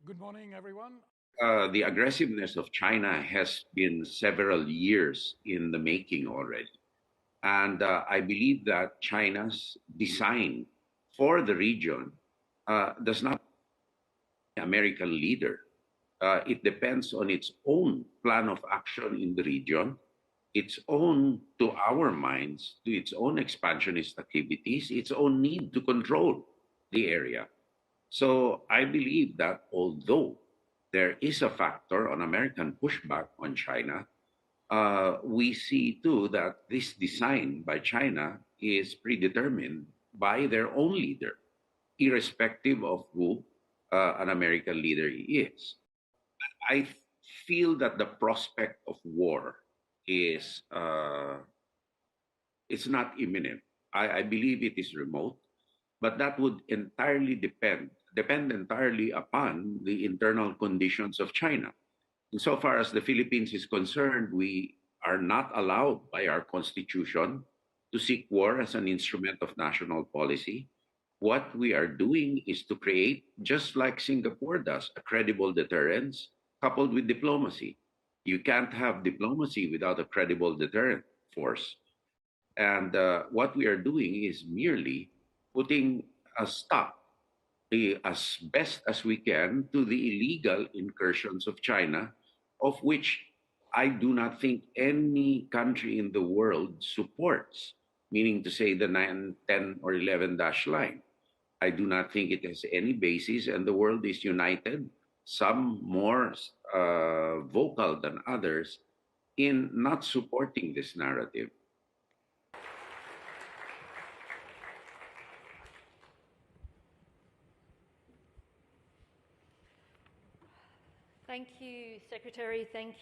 Good morning, everyone. The aggressiveness of China has been several years in the making already. And I believe that China's design for the region does not American leader. It depends on its own plan of action in the region, its own, to our minds, to its own expansionist activities, its own need to control the area. So I believe that although there is a factor on American pushback on China, we see too that this design by China is predetermined by their own leader, irrespective of who an American leader is. I feel that the prospect of war is it's not imminent. I believe it is remote, but that would entirely depend entirely upon the internal conditions of China. Insofar as the Philippines is concerned, we are not allowed by our constitution to seek war as an instrument of national policy. What we are doing is to create, just like Singapore does, a credible deterrence coupled with diplomacy. You can't have diplomacy without a credible deterrent force. And what we are doing is merely putting a stop as best as we can to the illegal incursions of China, of which I do not think any country in the world supports, meaning to say the 9, 10, or 11 dash line. I do not think it has any basis, and the world is united, some more vocal than others, in not supporting this narrative. Thank you, Secretary. Thank you.